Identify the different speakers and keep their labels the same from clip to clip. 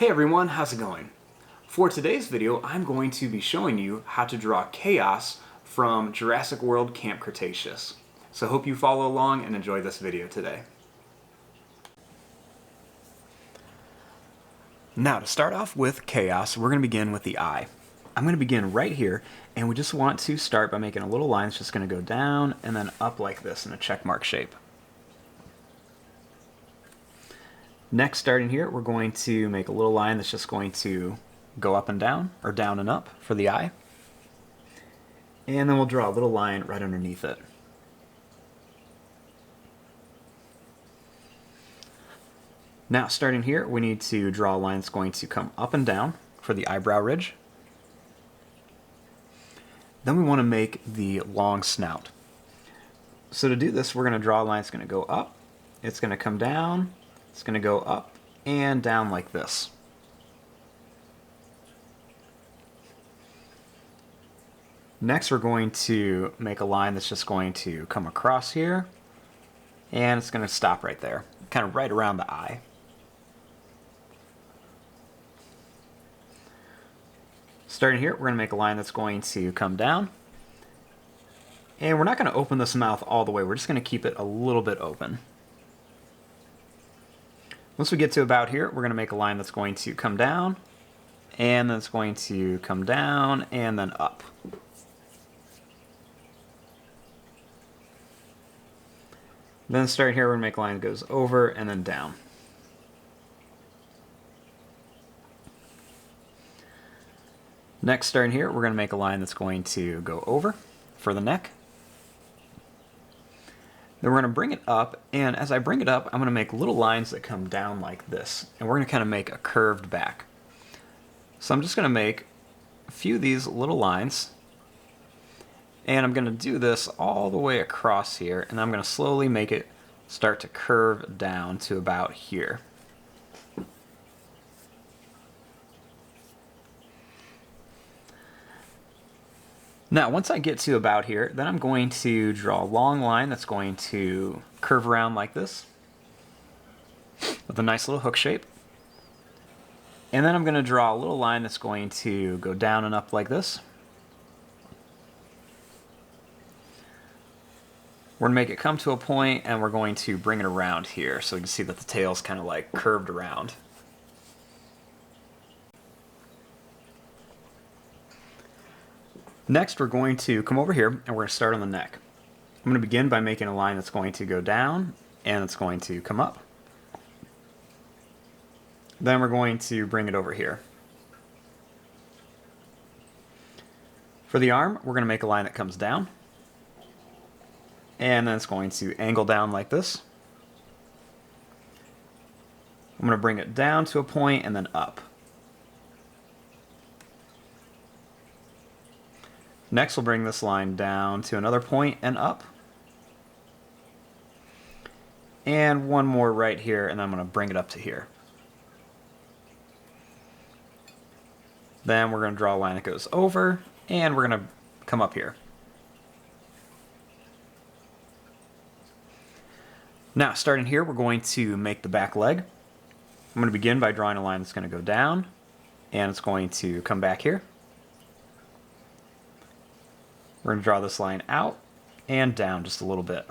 Speaker 1: Hey everyone, how's it going? For today's video, I'm going to be showing you how to draw chaos from Jurassic World Camp Cretaceous. So hope you follow along and enjoy this video today. Now to start off with chaos, we're going to begin with the eye. I'm going to begin right here, and we just want to start by making a little line that's just going to go down and then up like this in a check mark shape. Next, starting here, we're going to make a little line that's just going to go up and down, or down and up for the eye. And then we'll draw a little line right underneath it. Now, starting here, we need to draw a line that's going to come up and down for the eyebrow ridge. Then we want to make the long snout. So to do this, we're going to draw a line that's going to go up, it's going to come down, it's going to go up and down like this. Next, we're going to make a line that's just going to come across here, and it's going to stop right there, kind of right around the eye. Starting here, we're going to make a line that's going to come down, and we're not going to open this mouth all the way, we're just going to keep it a little bit open. Once we get to about here, we're going to make a line that's going to come down, and then it's going to come down, and then up. Then starting here, we're going to make a line that goes over and then down. Next, starting here, we're going to make a line that's going to go over for the neck. Then we're going to bring it up, and as I bring it up, I'm going to make little lines that come down like this, and we're going to kind of make a curved back. So I'm just going to make a few of these little lines, and I'm going to do this all the way across here, and I'm going to slowly make it start to curve down to about here. Now, once I get to about here, then I'm going to draw a long line that's going to curve around like this with a nice little hook shape. And then I'm going to draw a little line that's going to go down and up like this. We're going to make it come to a point, and we're going to bring it around here so you can see that the tail's kind of like curved around. Next, we're going to come over here, and we're going to start on the neck. I'm going to begin by making a line that's going to go down, and it's going to come up. Then we're going to bring it over here. For the arm, we're going to make a line that comes down, and then it's going to angle down like this. I'm going to bring it down to a point and then up. Next, we'll bring this line down to another point and up. And one more right here, and then I'm going to bring it up to here. Then we're going to draw a line that goes over, and we're going to come up here. Now, starting here, we're going to make the back leg. I'm going to begin by drawing a line that's going to go down, and it's going to come back here. We're going to draw this line out and down just a little bit.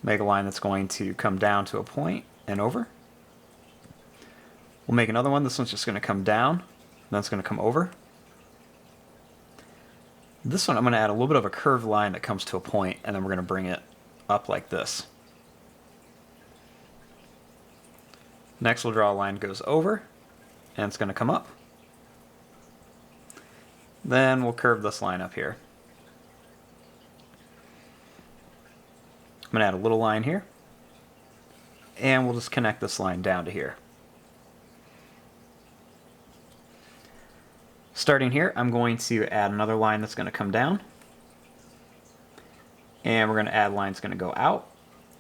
Speaker 1: Make a line that's going to come down to a point and over. We'll make another one. This one's just going to come down, then it's going to come over. This one I'm going to add a little bit of a curved line that comes to a point, and then we're going to bring it up like this. Next, we'll draw a line that goes over, and it's going to come up. Then we'll curve this line up here. I'm going to add a little line here, and we'll just connect this line down to here. Starting here, I'm going to add another line that's going to come down, and we're going to add a line that's going to go out.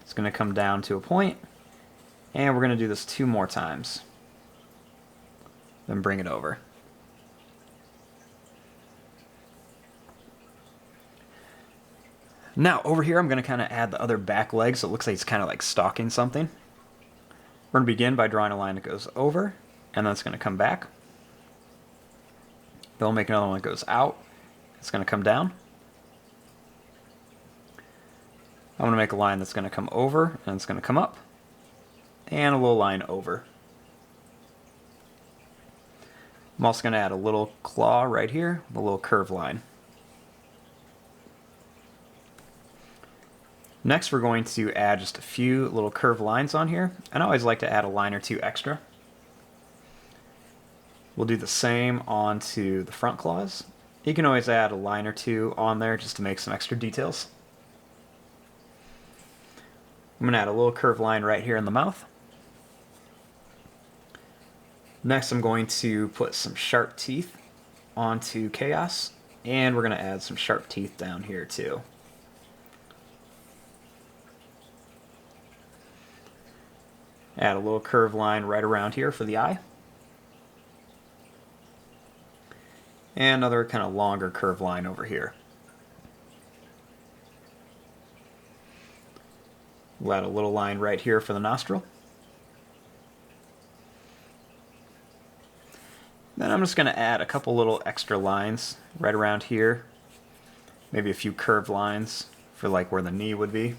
Speaker 1: It's going to come down to a point, and we're going to do this 2 more times. Then bring it over. Now, over here, I'm going to kind of add the other back leg so it looks like it's kind of like stalking something. We're We're going to begin by drawing a line that goes over, and then it's going to come back. Then we'll make another one that goes out. It's going to come down. I'm going to make a line that's going to come over, and it's going to come up. And a little line over. I'm also going to add a little claw right here, a little curved line. Next, we're going to add just a few little curved lines on here, and I always like to add a line or two extra. We'll do the same onto the front claws. You can always add a line or two on there just to make some extra details. I'm going to add a little curved line right here in the mouth. Next, I'm going to put some sharp teeth onto Chaos, and we're going to add some sharp teeth down here too. Add a little curved line right around here for the eye. And another kind of longer curved line over here. We'll add a little line right here for the nostril. Then I'm just going to add a couple little extra lines right around here. Maybe a few curved lines for like where the knee would be.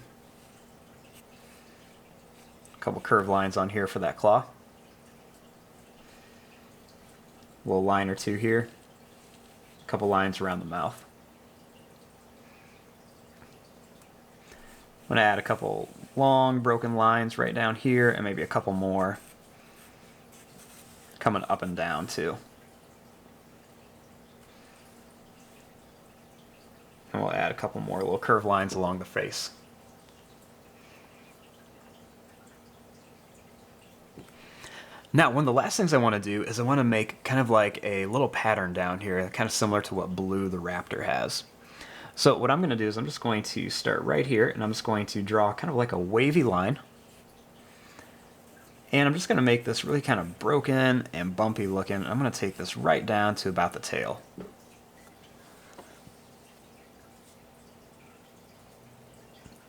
Speaker 1: A couple curved lines on here for that claw. A little line or two here. A couple lines around the mouth. I'm going to add a couple long broken lines right down here and maybe a couple more coming up and down too. And we'll add a couple more little curved lines along the face. Now, one of the last things I want to do is I want to make kind of like a little pattern down here, kind of similar to what Blue the Raptor has. So what I'm going to do is I'm just going to start right here, and I'm just going to draw kind of like a wavy line. And I'm just going to make this really kind of broken and bumpy looking. I'm going to take this right down to about the tail.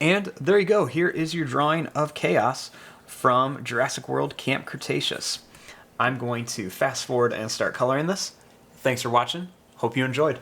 Speaker 1: And there you go. Here is your drawing of Chaos from Jurassic World Camp Cretaceous. I'm going to fast forward and start coloring this. Thanks for watching. Hope you enjoyed.